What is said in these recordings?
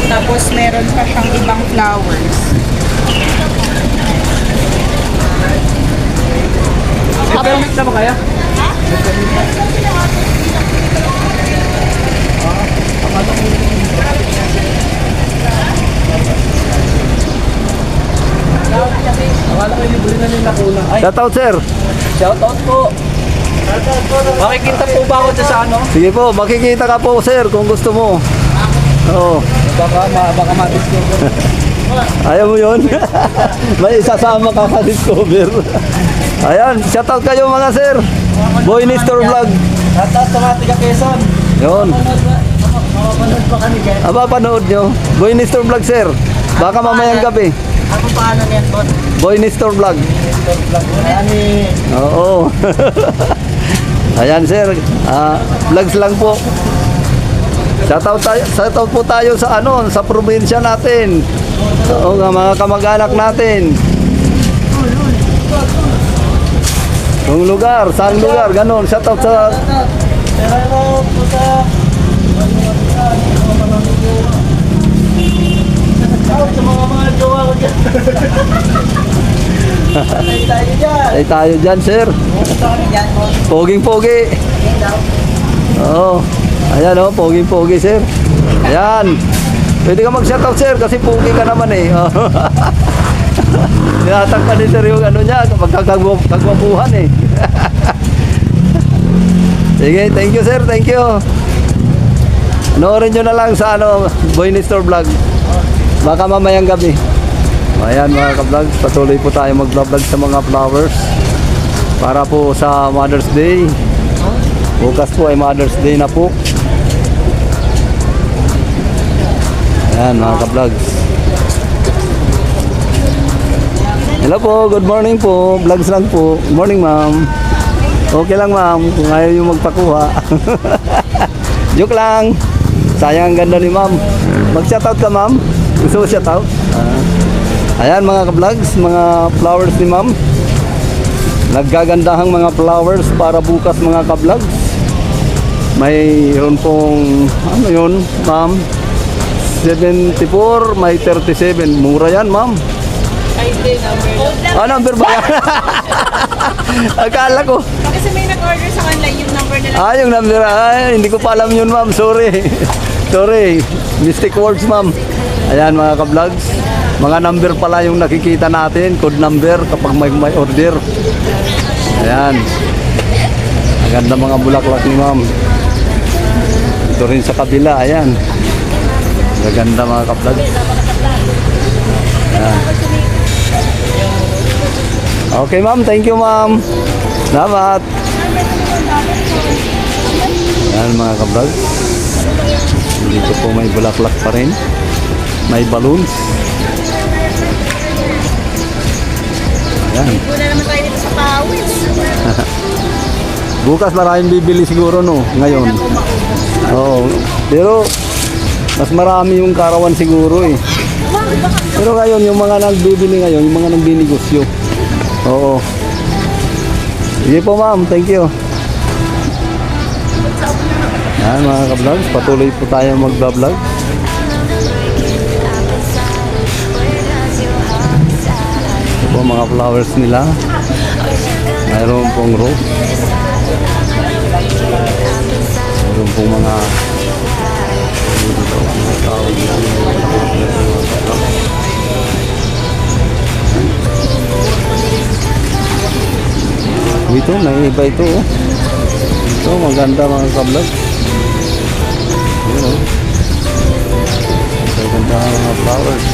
Tapos meron pa siyang ibang flowers. Permit na ba kaya? Akala ko libre na nila kulang. Ay, Shout out, sir. shoutout po. Makikita po ba ako dyan sa ano? Sige po, makikita ka po, sir, kung gusto mo. Oo. Baka ma-discover. Ayaw mo yun? May isasama ka ka-discover. Ayan, shout out kayo mga sir. Boy Nestor Vlog. Shoutout sa mga tiga Quezon. Yun. Mapapanood pa kami guys. Panood nyo. Boy Nestor Vlog, sir. Baka mamayang gabi. Ako paano niyan, Bon? Boy Nestor Vlog. Ani. Oo. Ayan, sir. Vlogs lang po. Shout out po tayo sa sa probinsya natin. Oo, mga kamag-anak natin. Yung lugar, saan lugar, ganon. Shout out sa Pero po sa... Shout sa mga jowa ko dyan. Patay tayo dyan. ay tayo dyan, sir. Gusto kami dyan, Bon. Poging-pogi. Oo. Ayan o, poging-pogi, sir. Ayan. Pwede ka mag-shoutout, sir, kasi pogi ka naman eh. Tinatakpa ni sir yung niya, pagkagwapuhan eh. Sige, thank you, sir, thank you. Panoorin nyo na lang sa Boy Nestor Vlog. Baka mamayang gabi. Ayan mga ka-vlogs, patuloy po tayo mag-vlog sa mga flowers para po sa Mother's Day. Bukas po ay Mother's Day na po. Ayan mga ka-vlogs. Hello po, good morning po. Vlogs lang po. Good morning ma'am. Okay lang ma'am, kung ayaw yung magpakuha. Joke lang. Sayang ang ganda ni ma'am. Mag-shoutout ka ma'am. Gusto mo shoutout? Ayan mga ka-vlogs, mga flowers ni ma'am. Naggagandahang mga flowers para bukas mga ka-vlogs. Mayroon pong, yun ma'am? 74, may 37. Mura yan ma'am. Ay, hindi, number. Number ba yan? Akala ko. Kasi may nag-order sa online yung number nila. Yung number. Ay, hindi ko pa alam yun ma'am. Sorry. Sorry. Mystic words ma'am. Ayan mga ka-vlogs. Mga number pala yung nakikita natin. Code number kapag may order. Ayan. Ang ganda mga bulaklak ni ma'am. Ito rin sa kabila. Ayan. Ang ganda mga ka-vlogs. Ayan. Okay ma'am. Thank you ma'am. Salamat. Ayan mga ka-vlogs. Dito po may bulaklak pa rin. May balloons. Ayan. Wala naman tayo dito sa Pawis. Bukas maraming bibili siguro no, ngayon. Oo. Pero mas marami yung karawan siguro eh. Pero ngayon yung mga nagbibili ngayon, yung mga nagbinegosyo. Oo. Sige po ma'am, thank you. Yan mga ka-vlogs, patuloy po tayo mag-vlog. Ito po mga flowers nila. Mayroon pong rose. Mayroon pong mga ito, may iba ito oh. Ito, maganda mga ka-vlog. Ayan oh. Maganda mga flowers.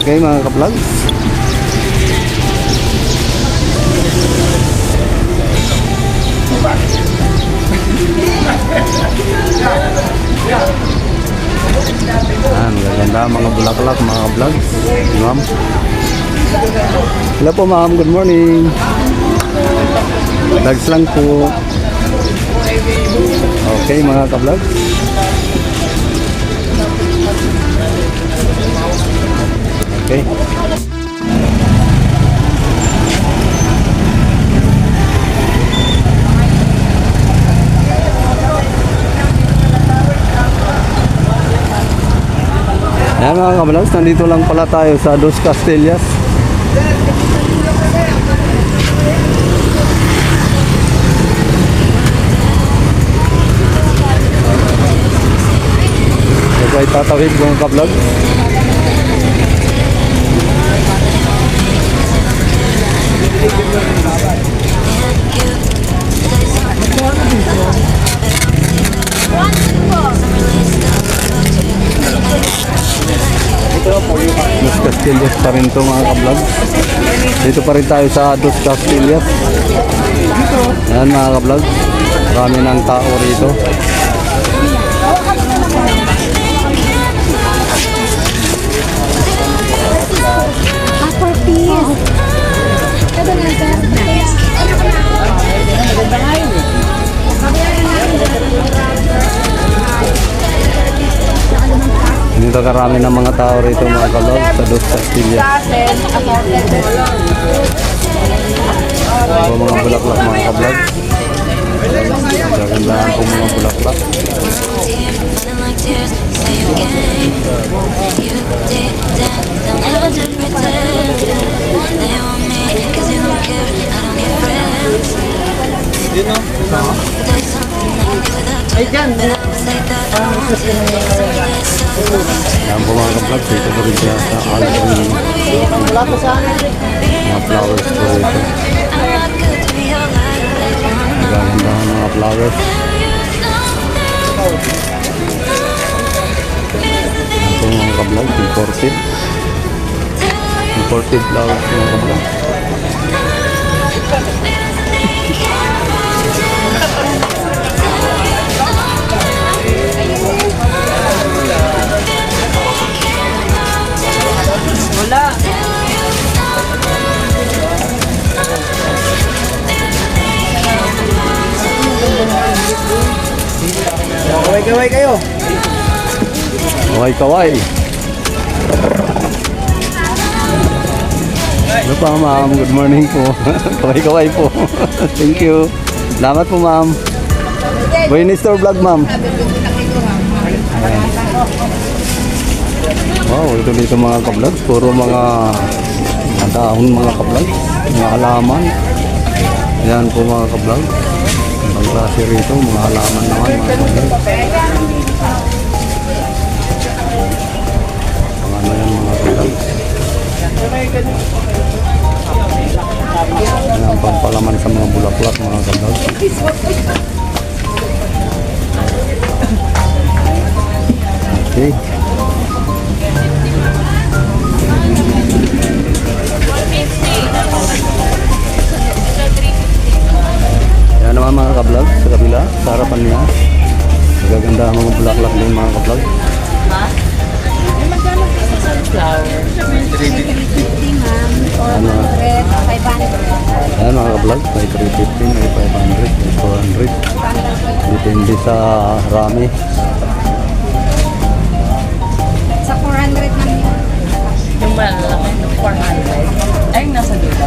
Okay mga ka-vlogs. Maganda mga bulaklak mga vlogs. Ma'am. Hello po ma'am, good morning. Vlogs lang po. Okay mga ka-vlogs. Ayan mga kablags, nandito lang pala tayo sa Dos Castillas. Ito ay tatawid mga kablags. Dos Castillas pa rin to mga kablog. Dito pa rin tayo sa Dos Castillas. Ayan mga kablog, marami ng tao rito. Dito karami ng mga tao rito mga kablog sa Dos Castillas. Ito mga bulaklak mga kablog. Gagandaan po mga bulaklak. Yan po mga kablog, dito po rin siya sa Alvin. Mga flowers po rito. Nagagandahan ng mga flowers. Yan po mga kablog, imported. Imported flowers mga kablog. Wala. Kaway-kaway kayo. Kaway-kaway. Ano pa ma'am? Good morning po. Kaway-kaway po. Thank you. Salamat po ma'am. Buenos Store Vlog ma'am. Ayan. Wow, ito dito mga kablog. Puro mga dahon mga kablog. Mga halaman. Ayan po mga kablog. Ibang klase rito. Mga halaman naman mga kablog. Ano yan mga kablog. Ayan ang pampalaman sa mga bulaklak mga kablog. Okay. Yan naman mga kablog sa kabila, sa harapan niya. Magaganda ang mga bulaklak din mga kablog. Ayan mga kablog, may 350, may 500, may 400. Depende sa rami. Sa 400 lang yun. Yung malaki, 400. Ay, nasa dulo.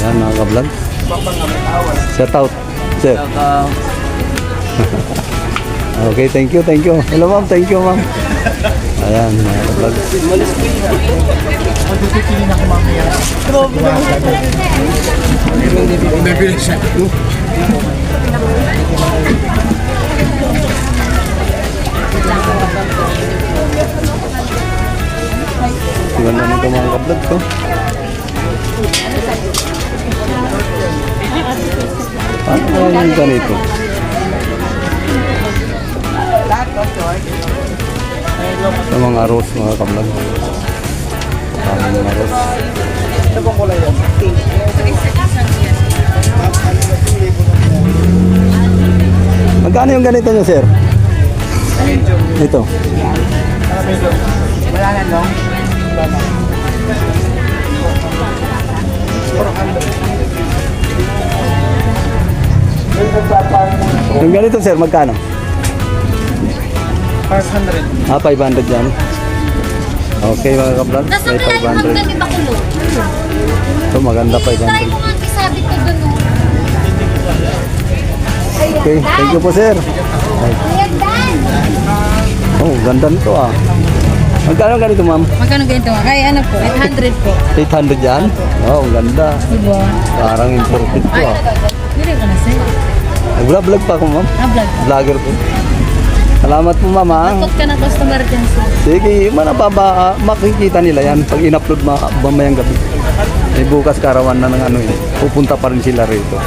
Ayan mga kablog. Shout out, sir. Okay, thank you, thank you. Hello ma'am, thank you ma'am. Ayan mga kablog. Ganda nito mga kablog ko. Ano kaya yung ganito? Ito mga arroz mga kablog. Parang mga arroz. Ito pong kulay yan. Magkano yung ganito nyo sir? Ito. Wala na, no? Wala na. Yung ganito sir, magkano? 500. 500 yan. Okay mga kablog, Nasa may kaya yung 500. hanggang iba kulo. Ito maganda Try 500. mo nga isabit ko dun. Ayan. Okay, thank you po sir. Ay. Oh, ganda nito ah. Magkano ganito ma'am? Magkano ganito? Ay, ano po? 800 po. 800 yan? Oh, ganda. Diba? Parang imported to Ay, ah. hindi ko na sir. Nag-vlog pa ako ma'am. Vlog. Vlogger po. Salamat po ma'am ah. Takot ka ng customer dyan sir. Sige, makikita nila yan pag in-upload mamayang gabi. Bukas karawan na ng ano yun. Pupunta pa rin sila rito.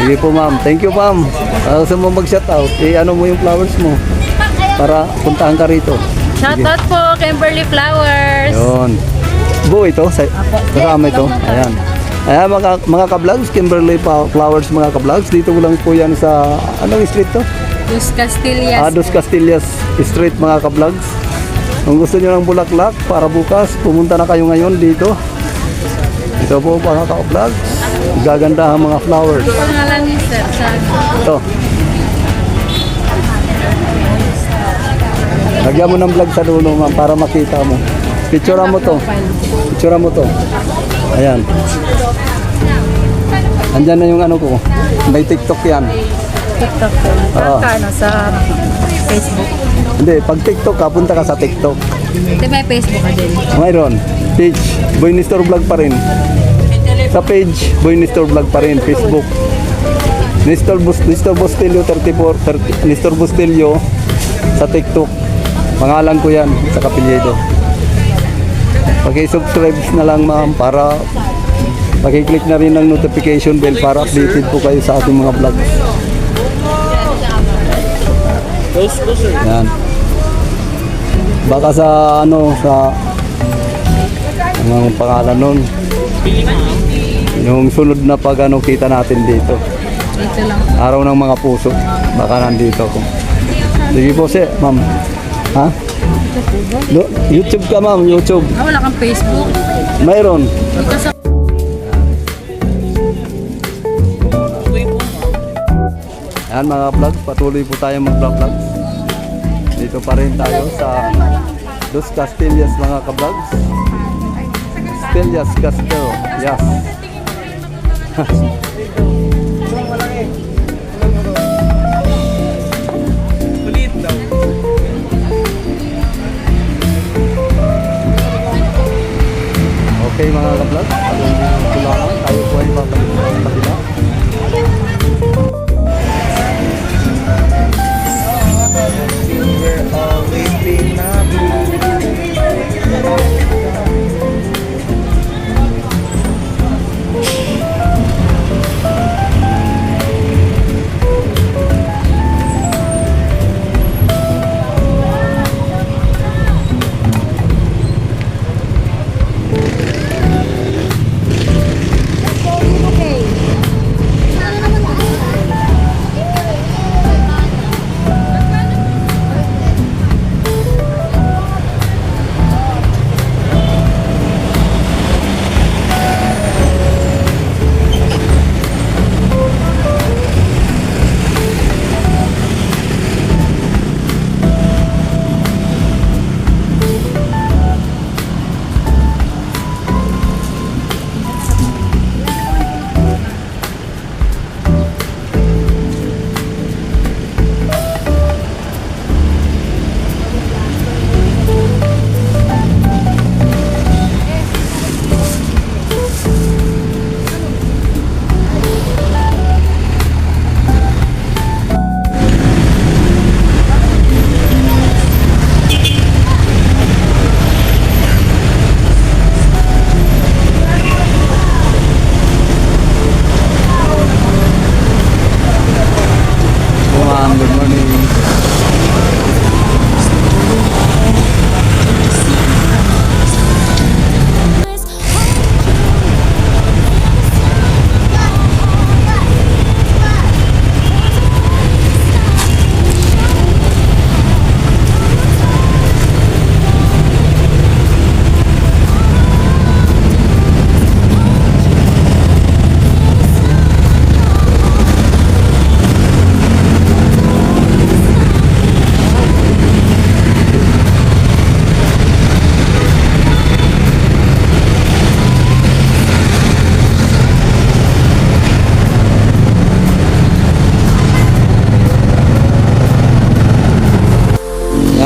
Sige po ma'am. Thank you ma'am. Gusto mo mag-shoutout? Ano mo yung flowers mo? Para puntahan ka rito. Shoutout po, Kimberly Flowers. Yun. Buo ito? Kasama ito? Ayan. Ayan mga ka-vlogs, Kimberly Flowers mga ka-vlogs. Dito lang po yan sa, anong street to? Dos Castillas. Dos Castillas Street mga ka-vlogs. Kung gusto nyo ng bulaklak para bukas, pumunta na kayo ngayon dito. Ito po mga ka-vlogs. Gaganda ang mga flowers. Pangalan ni sir. Ito. Lagyan mo ng vlog sa dulo ma'am para makita mo. Picturean mo to. Picturean mo to. Ayan. Andyan na yung ano ko. May TikTok yan. TikTok po. Oo. Ano, sa Facebook. Hindi, pag TikTok ka, punta ka sa TikTok. Hindi, may Facebook ka din. Mayroon. Page, Boy Nestor Vlog pa rin. Sa page, Boy Nestor Vlog pa rin. Facebook. Nestor Bustilio 34, Nestor Bustilio sa TikTok. Pangalan ko yan sa kapilyedo. Pag-subscribe na lang ma'am para pag-click na rin ng notification bell para updated po kayo sa ating mga vlog. Yan. Baka sa ano sa anong pangalan nun yung sunod na pag ano kita natin dito. Dito lang. Araw ng mga puso. Baka nandito ako. Sige po si ma'am. Ha? YouTube ka ma'am, YouTube. Wala kang Facebook. Mayroon. Dito sa... Ayan mga vlog, patuloy po tayo mag-vlog. Dito pa rin tayo sa Dos Castillas mga ka-vlogs. Castillas Castel. Yes. Okay mga ka-vlog, tayo po ay babalik sa kabila.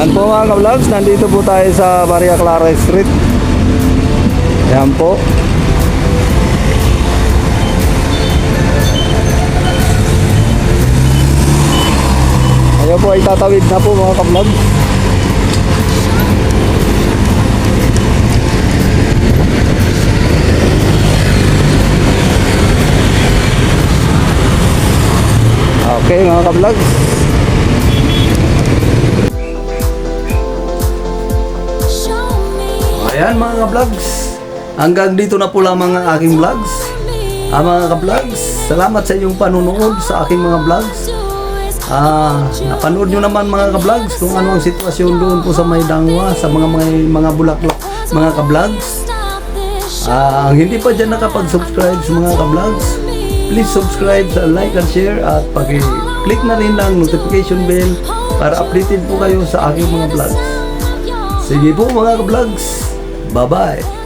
Yan po mga ka-vlogs, nandito po tayo sa Maria Clara Street. Yan po. Ayaw po ay tatawid na po mga ka-vlog. Okay mga ka-vlog. Ayan mga ka-vlogs. Hanggang dito na po lamang ang aking vlogs. Mga ka-vlogs, salamat sa inyong panunood sa aking mga vlogs. Napanood nyo naman mga ka-vlogs kung ano ang sitwasyon doon po sa Maydangwa, sa mga bulaklak, mga ka-vlogs. Ang hindi pa dyan nakapag-subscribe sa mga ka-vlogs, please subscribe, like and share at paki-click na rin ang notification bell para updated po kayo sa aking mga vlogs. Sige po mga ka-vlogs, bye-bye!